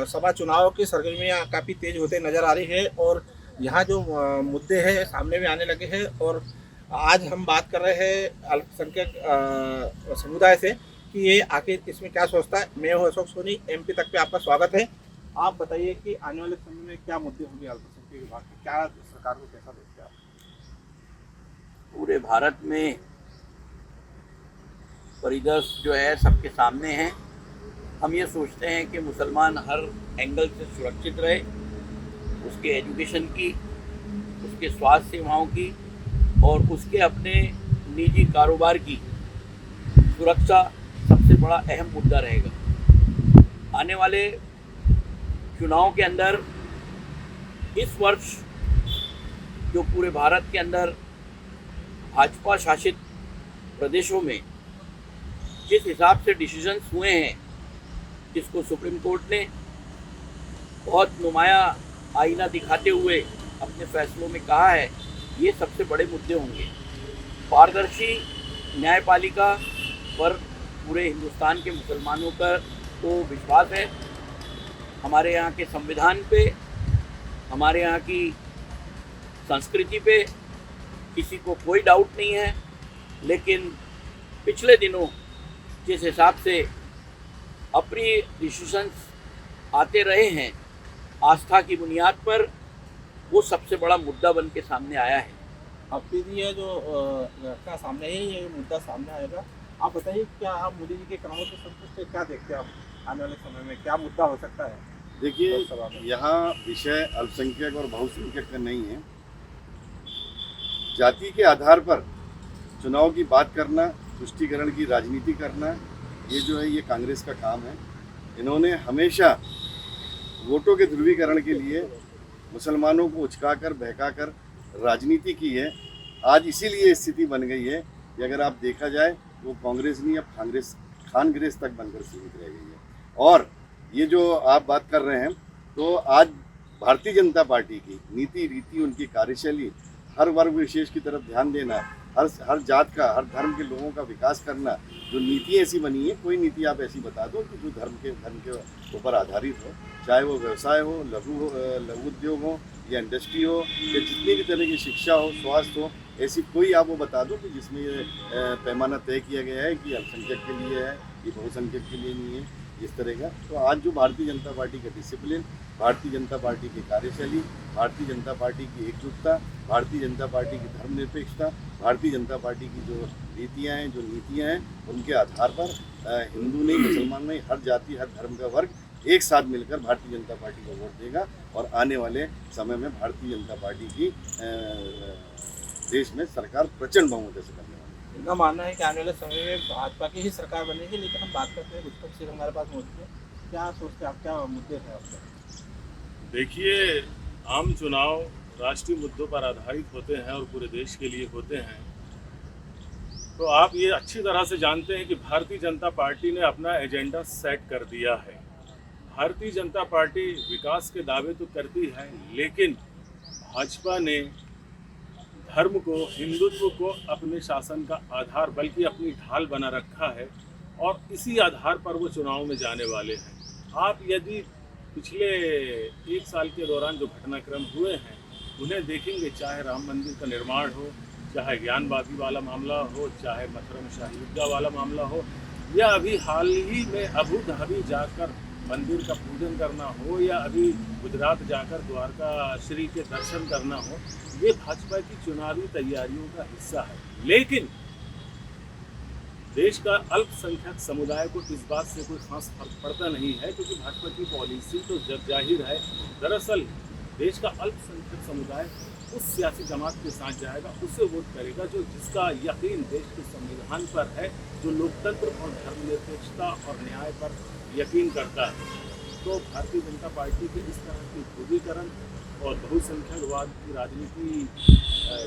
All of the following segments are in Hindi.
लोकसभा चुनाव की सरगर्मियां काफ़ी तेज होते नज़र आ रही है और यहाँ जो मुद्दे हैं सामने में आने लगे हैं। और आज हम बात कर रहे हैं अल्पसंख्यक समुदाय से कि ये आखिर इसमें क्या सोचता है। मैं हूँ अशोक सोनी, एमपी तक पे आपका स्वागत है। आप बताइए कि आने वाले समय में क्या मुद्दे होंगे अल्पसंख्यक विभाग के, क्या सरकार को कैसा देखते हैं आप? पूरे भारत में परिदृश्य जो है सबके सामने है। हम ये सोचते हैं कि मुसलमान हर एंगल से सुरक्षित रहे, उसके एजुकेशन की, उसके स्वास्थ्य सेवाओं की और उसके अपने निजी कारोबार की सुरक्षा सबसे बड़ा अहम मुद्दा रहेगा। आने वाले चुनाव के अंदर इस वर्ष जो पूरे भारत के अंदर भाजपा शासित प्रदेशों में जिस हिसाब से डिसीजंस हुए हैं, जिसको सुप्रीम कोर्ट ने बहुत नुमाया आईना दिखाते हुए अपने फैसलों में कहा है, ये सबसे बड़े मुद्दे होंगे। पारदर्शी न्यायपालिका पर पूरे हिंदुस्तान के मुसलमानों का को विश्वास है। हमारे यहाँ के संविधान पे, हमारे यहाँ की संस्कृति पे किसी को कोई डाउट नहीं है। लेकिन पिछले दिनों जिस हिसाब से अपनी डिसीजंस आते रहे हैं आस्था की बुनियाद पर, वो सबसे बड़ा मुद्दा बन के सामने आया है। अब फिर ये जो का सामने है, ये मुद्दा सामने आएगा। आप बताइए, क्या आप मोदी जी के कामों से संतुष्ट है? क्या देखते हैं आप आने वाले समय में क्या मुद्दा हो सकता है? देखिए, यहाँ विषय अल्पसंख्यक और बहुसंख्यक का नहीं है। जाति के आधार पर चुनाव की बात करना, तुष्टीकरण की राजनीति करना, ये जो है ये कांग्रेस का काम है। इन्होंने हमेशा वोटों के ध्रुवीकरण के लिए मुसलमानों को उचकाकर बहकाकर राजनीति की है। आज इसीलिए स्थिति बन गई है कि अगर आप देखा जाए वो कांग्रेस नहीं, अब खानग्रेस तक बनकर सीमित रह गई है। और ये जो आप बात कर रहे हैं, तो आज भारतीय जनता पार्टी की नीति रीति, उनकी कार्यशैली, हर वर्ग विशेष की तरफ ध्यान देना, हर जात का, हर धर्म के लोगों का विकास करना, जो नीति ऐसी बनी है, कोई नीति आप ऐसी बता दो कि जो धर्म के ऊपर आधारित हो, चाहे वो व्यवसाय हो, लघु उद्योग हो या इंडस्ट्री हो या जितनी भी तरह की शिक्षा हो, स्वास्थ्य हो, ऐसी कोई आप वो बता दो कि जिसमें ये पैमाना तय किया गया है कि अल्पसंख्यक के लिए है, ये बहुसंख्यक के लिए नहीं है, इस तरह का। तो आज जो भारतीय जनता पार्टी का डिसिप्लिन, भारतीय जनता पार्टी की कार्यशैली, भारतीय जनता पार्टी की एकजुटता, भारतीय जनता पार्टी की धर्मनिरपेक्षता, भारतीय जनता पार्टी की जो नीतियाँ हैं, जो नीतियाँ हैं, उनके आधार पर हिंदू नहीं, मुसलमान नहीं, हर जाति, हर धर्म का वर्ग एक साथ मिलकर भारतीय जनता पार्टी को वोट देगा। और आने वाले समय में भारतीय जनता पार्टी की देश में सरकार प्रचंड बहुमत से करने वाली है। इनका मानना है कि आने वाले समय में भाजपा की ही सरकार बनेगी। लेकिन हम बात करते हैं, गुप्ता सिंह हमारे पास मौजूद है। क्या सोचते हैं आप, क्या मुद्दे हैं आपके? देखिए, आम चुनाव राष्ट्रीय मुद्दों पर आधारित होते हैं और पूरे देश के लिए होते हैं। तो आप ये अच्छी तरह से जानते हैं कि भारतीय जनता पार्टी ने अपना एजेंडा सेट कर दिया है। भारतीय जनता पार्टी विकास के दावे तो करती है, लेकिन भाजपा ने धर्म को, हिंदुत्व को अपने शासन का आधार बल्कि अपनी ढाल बना रखा है और इसी आधार पर वो चुनाव में जाने वाले हैं। आप यदि पिछले 1 साल के दौरान जो घटनाक्रम हुए हैं उन्हें देखेंगे, चाहे राम मंदिर का निर्माण हो, चाहे ज्ञानवादी वाला मामला हो, चाहे मथुरा में शाही ईदगाह वाला मामला हो, या अभी हाल ही में अबू धाबी जाकर मंदिर का पूजन करना हो, या अभी गुजरात जाकर द्वारका श्री के दर्शन करना हो, ये भाजपा की चुनावी तैयारियों का हिस्सा है। लेकिन देश का अल्पसंख्यक समुदाय को इस बात से कोई खास फर्क पड़ता नहीं है, क्योंकि भाजपा की पॉलिसी तो जग जाहिर है। दरअसल देश का अल्पसंख्यक समुदाय उस सियासी जमात के साथ जाएगा, उससे वोट करेगा जो जिसका यकीन देश के संविधान पर है, जो लोकतंत्र और धर्मनिरपेक्षता और न्याय पर यकीन करता है। तो भारतीय जनता पार्टी के इस तरह की ध्रुवीकरण और बहुसंख्यकवाद की राजनीति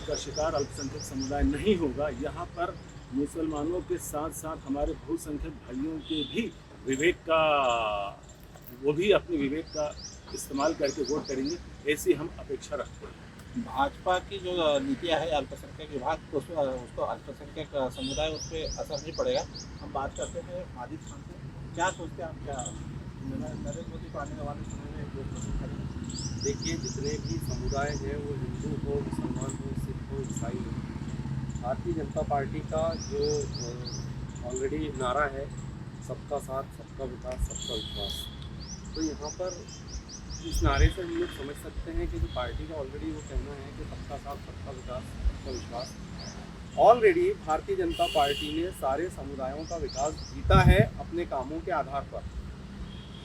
का शिकार अल्पसंख्यक समुदाय नहीं होगा। यहाँ पर मुसलमानों के साथ साथ हमारे बहुसंख्यक भाइयों के भी विवेक का, वो भी अपने विवेक का इस्तेमाल करके वोट करेंगे, ऐसी हम अपेक्षा रखते हैं। भाजपा की जो नीतियाँ है अल्पसंख्यक विभाग, तो उसको अल्पसंख्यक समुदाय उस पर असर नहीं पड़ेगा। हम बात करते हैं माजिद खान से। क्या सोचते हैं आप, क्या नरेंद्र मोदी को आने वाले समय में वोट पसंद करेंगे? देखिए, जितने भी समुदाय हैं, वो हिंदू हो, मुसलमान हो, सिख हो, ईसाई हो, भारतीय जनता पार्टी का जो ऑलरेडी नारा है, सबका साथ, सबका विकास, सबका विश्वास, तो यहाँ पर इस नारे से हम लोग समझ सकते हैं कि जो पार्टी का ऑलरेडी वो कहना है कि सबका साथ, सबका विकास, सबका विश्वास, ऑलरेडी भारतीय जनता पार्टी ने सारे समुदायों का विकास जीता है अपने कामों के आधार पर।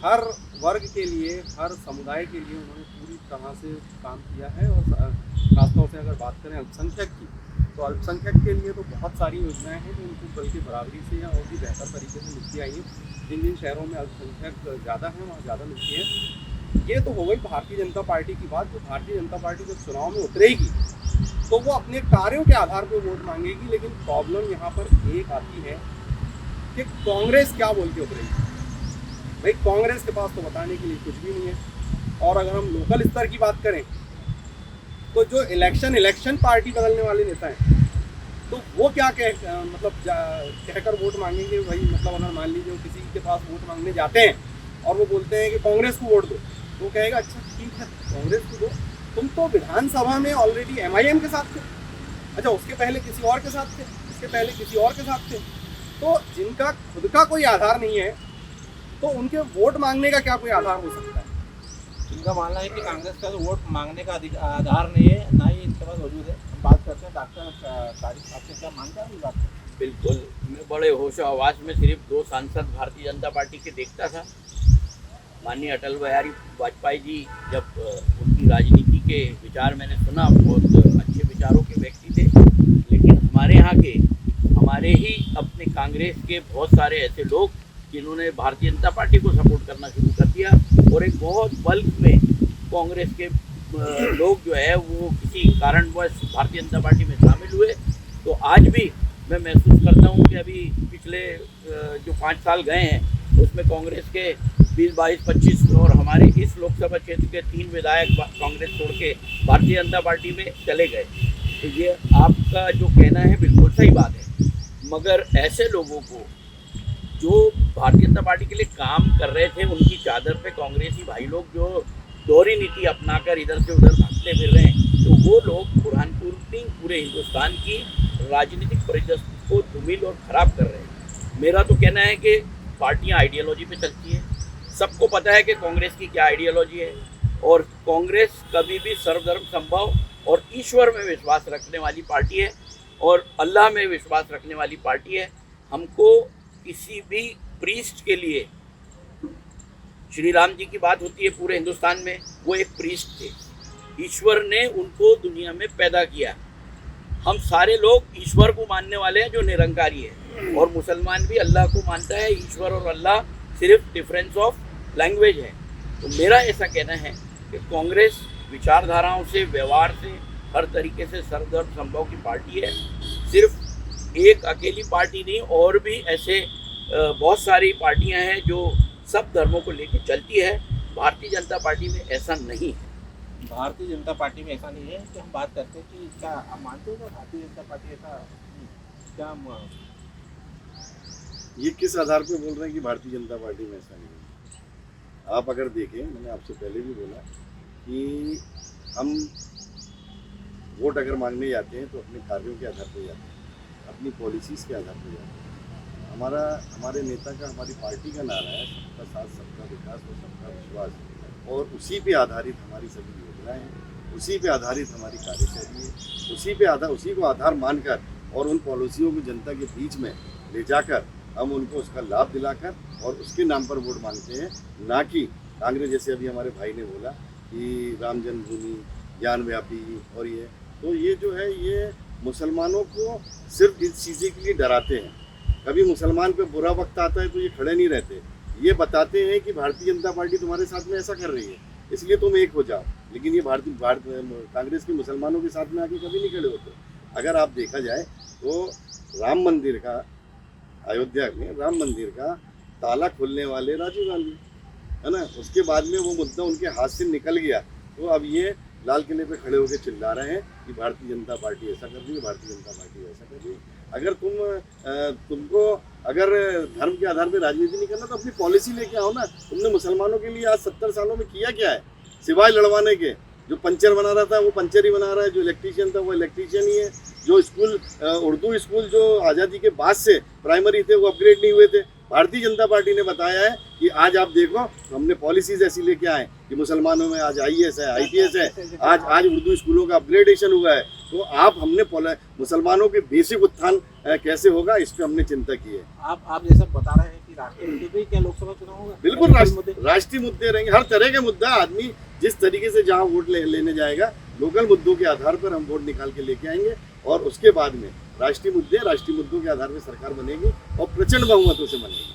हर वर्ग के लिए, हर समुदाय के लिए उन्होंने पूरी तरह से काम किया है। और खासतौर से अगर बात करें अल्पसंख्यक की, तो अल्पसंख्यक के लिए तो बहुत सारी योजनाएं हैं जो उनको बल्कि बराबरी से या और भी बेहतर तरीके से मिलती आई हैं। जिन जिन शहरों में अल्पसंख्यक ज़्यादा हैं वहाँ ज़्यादा मिलती है। ये तो हो गई भारतीय जनता पार्टी की बात। जो भारतीय जनता पार्टी जब चुनाव में उतरेगी तो वो अपने कार्यों के आधार पर वोट मांगेगी। लेकिन प्रॉब्लम यहाँ पर एक आती है कि कांग्रेस क्या बोल के उतरेगी। भाई, कांग्रेस के पास तो बताने के लिए कुछ भी नहीं है। और अगर हम लोकल स्तर की बात करें तो जो इलेक्शन पार्टी बदलने वाले नेता हैं, तो वो क्या कहकर वोट मांगेंगे। वही मतलब अगर मान लीजिए वो किसी के पास वोट मांगने जाते हैं और वो बोलते हैं कि कांग्रेस को वोट दो, तो वो कहेगा अच्छा ठीक है कांग्रेस को दो, तुम तो विधानसभा में ऑलरेडी MIM के साथ थे, अच्छा उसके पहले किसी और के साथ थे, उसके पहले किसी और के साथ थे। तो जिनका खुद का कोई आधार नहीं है तो उनके वोट मांगने का क्या कोई आधार हो सकता है। इनका मानना है कि कांग्रेस का तो वोट मांगने का आधार नहीं है, ना ही इनके पास वजूद है। हम बात करते हैं डॉक्टर तारिक, आपसे क्या मानते हैं इस बात पर? बिल्कुल, मैं बड़े होशो हवास में सिर्फ 2 सांसद भारतीय जनता पार्टी के देखता था। माननीय अटल बिहारी वाजपेयी जी, जब उनकी राजनीति के विचार मैंने सुना, बहुत अच्छे विचारों के व्यक्ति थे। लेकिन हमारे यहाँ के, हमारे ही अपने कांग्रेस के बहुत सारे ऐसे लोग जिन्होंने भारतीय जनता पार्टी को सपोर्ट करना शुरू कर दिया और एक बहुत बल्क में कांग्रेस के लोग जो है वो किसी कारणवश भारतीय जनता पार्टी में शामिल हुए। तो आज भी मैं महसूस करता हूँ कि अभी पिछले जो 5 साल गए हैं उसमें कांग्रेस के 20, 22, 25 और हमारे इस लोकसभा क्षेत्र के 3 विधायक कांग्रेस छोड़ के भारतीय जनता पार्टी में चले गए। तो ये आपका जो कहना है बिल्कुल सही बात है, मगर ऐसे लोगों को जो भारतीय जनता पार्टी के लिए काम कर रहे थे, उनकी चादर पे कांग्रेसी भाई लोग जो दोहरी नीति अपनाकर इधर से उधर भागते फिर रहे हैं, तो वो लोग बुरहानपुर पूरे हिंदुस्तान की राजनीतिक परिदृश्य को धूमिल और खराब कर रहे हैं। मेरा तो कहना है कि पार्टियां आइडियोलॉजी पे चलती है। सबको पता है कि कांग्रेस की क्या आइडियोलॉजी है, और कांग्रेस कभी भी सर्वधर्म संभव और ईश्वर में विश्वास रखने वाली पार्टी है और अल्लाह में विश्वास रखने वाली पार्टी है। हमको किसी भी प्रीस्ट के लिए, श्री राम जी की बात होती है पूरे हिंदुस्तान में, वो एक प्रीस्ट थे, ईश्वर ने उनको दुनिया में पैदा किया। हम सारे लोग ईश्वर को मानने वाले हैं जो निरंकारी है, और मुसलमान भी अल्लाह को मानता है। ईश्वर और अल्लाह सिर्फ डिफरेंस ऑफ लैंग्वेज है। तो मेरा ऐसा कहना है कि कांग्रेस विचारधाराओं से, व्यवहार से, हर तरीके से सर्वधर्म संभव की पार्टी है। सिर्फ एक अकेली पार्टी नहीं, और भी ऐसे बहुत सारी पार्टियां हैं जो सब धर्मों को लेकर चलती है। भारतीय जनता पार्टी में ऐसा नहीं है। भारतीय जनता पार्टी में ऐसा नहीं है कि हम बात करते हैं कि क्या आप मानते हो कि भारतीय जनता पार्टी ऐसा क्या ये किस आधार पे बोल रहे हैं कि भारतीय जनता पार्टी में ऐसा नहीं है? आप अगर देखें, मैंने आपसे पहले भी बोला कि हम वोट अगर मांगने जाते हैं तो अपने कार्यों के आधार पर जाते हैं, अपनी पॉलिसीज़ के आधार पर जाते हैं। हमारे नेता का, हमारी पार्टी का नारा है सबका साथ, सबका विकास और सबका विश्वास, और उसी पे आधारित हमारी सभी योजनाएं हैं, उसी पे आधारित हमारी कार्यशैली है, उसी को आधार मानकर और उन पॉलिसियों को जनता के बीच में ले जाकर हम उनको उसका लाभ दिलाकर और उसके नाम पर वोट मांगते हैं। ना कि कांग्रेस जैसे अभी हमारे भाई ने बोला कि राम जन्मभूमि, ज्ञान व्यापी और ये जो है ये मुसलमानों को सिर्फ इस चीज़ें के लिए डराते हैं। कभी मुसलमान पे बुरा वक्त आता है तो ये खड़े नहीं रहते, ये बताते हैं कि भारतीय जनता पार्टी तुम्हारे साथ में ऐसा कर रही है इसलिए तुम एक हो जाओ। लेकिन ये कांग्रेस के मुसलमानों के साथ में आके कभी नहीं खड़े होते। अगर आप देखा जाए तो राम मंदिर का, अयोध्या में राम मंदिर का ताला खोलने वाले राजीव गांधी है ना, उसके बाद में वो मुद्दा उनके हाथ से निकल गया, तो अब ये लाल किले पे खड़े होकर चिल्ला रहे हैं कि भारतीय जनता पार्टी ऐसा कर रही है, भारतीय जनता पार्टी ऐसा कर रही है। अगर तुमको अगर धर्म के आधार पर राजनीति नहीं करना तो अपनी पॉलिसी लेके आओ ना। तुमने मुसलमानों के लिए आज 70 सालों में किया क्या है सिवाय लड़वाने के? जो पंचर बना रहा था वो पंचर ही बना रहा है, जो इलेक्ट्रीशियन था वो इलेक्ट्रीशियन ही है, जो स्कूल उर्दू स्कूल जो आज़ादी के बाद से प्राइमरी थे वो अपग्रेड नहीं हुए थे। भारतीय जनता पार्टी ने बताया है कि आज आप देखो हमने पॉलिसीज ऐसी लेके आए कि मुसलमानों में आज IAS है, IPS है, आज उर्दू स्कूलों का अपग्रेडेशन हुआ है। तो हमने मुसलमानों के बेसिक उत्थान कैसे होगा इस पर हमने चिंता की है। आप जैसा बता रहे हैं कि राष्ट्रीय मुद्दे पे क्या लोकसभा चुनाव होगा? बिल्कुल राष्ट्रीय मुद्दे रहेंगे, हर तरह के मुद्दा। आदमी जिस तरीके से जहाँ वोट लेने जाएगा लोकल मुद्दों के आधार पर हम वोट निकाल के लेके आएंगे और उसके बाद में राष्ट्रीय मुद्दों के आधार पर सरकार बनेगी और प्रचंड बहुमतों से बनेगी।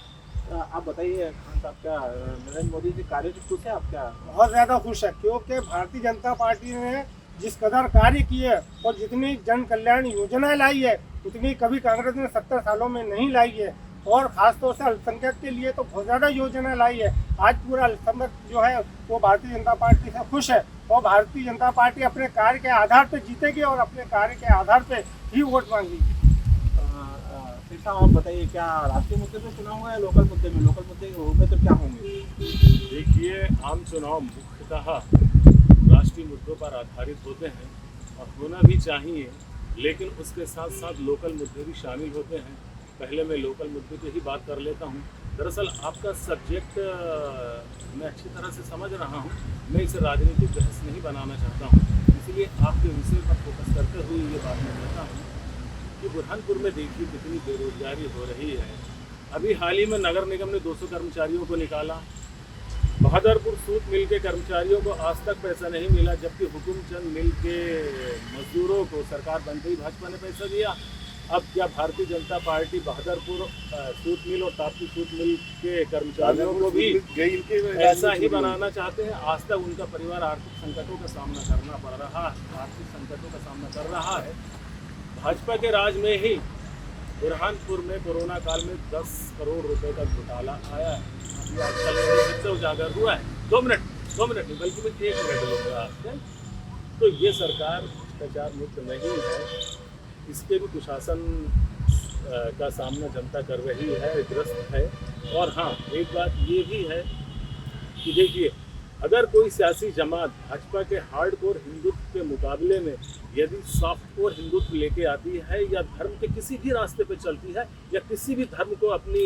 आप बताइए खान साहब, क्या नरेंद्र मोदी जी कार्य से खुश है आप? क्या बहुत ज़्यादा खुश है, क्योंकि भारतीय जनता पार्टी ने जिस कदर कार्य किए और जितनी जन कल्याण योजनाएं लाई है उतनी कभी कांग्रेस ने 70 सालों में नहीं लाई है। और ख़ासतौर से अल्पसंख्यक के लिए तो बहुत ज़्यादा योजना लाई है। आज पूरा अल्पसंख्यक जो है वो भारतीय जनता पार्टी से खुश है और भारतीय जनता पार्टी अपने कार्य के आधार पर जीतेगी और अपने कार्य के आधार पर ही वोट मांगेगी। आप बताइए, क्या राष्ट्रीय मुद्दे पे चुनाव होगा या लोकल मुद्दे में? लोकल मुद्दे होंगे तो क्या होंगे? देखिए, आम चुनाव मुख्यतः राष्ट्रीय मुद्दों पर आधारित होते हैं और होना भी चाहिए, लेकिन उसके साथ साथ लोकल मुद्दे भी शामिल होते हैं। पहले मैं लोकल मुद्दे पे ही बात कर लेता हूँ। दरअसल आपका सब्जेक्ट मैं अच्छी तरह से समझ रहा हूँ, मैं इसे राजनीतिक बहस नहीं बनाना चाहता हूँ, इसलिए आपके विषय पर फोकस करते हुए ये बात मैं कहता हूँ कि बुरहानपुर में देखिए कितनी बेरोजगारी हो रही है। अभी हाल ही में नगर निगम ने 200 कर्मचारियों को निकाला। बहादुरपुर सूत मिल के कर्मचारियों को आज तक पैसा नहीं मिला, जबकि हुकुमचंद मिल के मजदूरों को सरकार बनते ही भाजपा ने पैसा दिया। अब क्या भारतीय जनता पार्टी बहादुरपुर सूत मिल और ताप्ती सूत मिल के कर्मचारियों को भी ऐसा ही बनाना चाहते हैं? आज तक उनका परिवार आर्थिक संकटों का सामना कर रहा है। भाजपा के राज में ही बुरहानपुर में कोरोना काल में 10 करोड़ रुपए का घोटाला आया है। अभी आजकल फिर से उजागर हुआ है। 2 मिनट नहीं, बल्कि मैं 1 मिनट लूँगा आपसे। तो ये सरकार भ्रष्टाचार मुक्त नहीं है, इसके भी कुशासन का सामना जनता कर रही है, ग्रस्त है। और हाँ, एक बात ये भी है कि देखिए, अगर कोई सियासी जमात भाजपा के हार्डकोर हिंदुत्व के मुकाबले में यदि सॉफ्टकोर हिंदुत्व लेके आती है या धर्म के किसी भी रास्ते पे चलती है या किसी भी धर्म को अपनी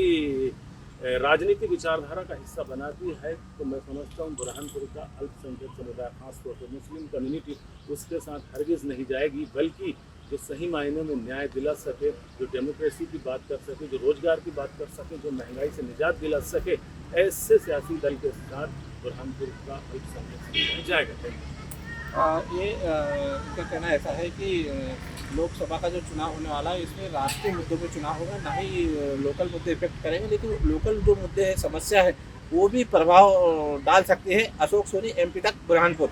राजनीतिक विचारधारा का हिस्सा बनाती है, तो मैं समझता हूँ बुरहानपुर का अल्पसंख्यक समुदाय, खासतौर पर मुस्लिम कम्युनिटी, उसके साथ हरगिज़ नहीं जाएगी। बल्कि जो सही मायने में न्याय दिला सके, जो डेमोक्रेसी की बात कर सके, जो रोजगार की बात कर सके, जो महंगाई से निजात दिला सके, ऐसे सियासी दल के साथ बुरहानपुर का अल्पसंख्यक जाएगा। इनका कहना ऐसा है कि लोकसभा का जो चुनाव होने वाला है इसमें राष्ट्रीय मुद्दों पे चुनाव होगा, ना ही लोकल मुद्दे इफेक्ट करेंगे, लेकिन लोकल जो मुद्दे हैं, समस्या है, वो भी प्रभाव डाल सकते हैं। अशोक सोनी, MP तक, बुरहानपुर।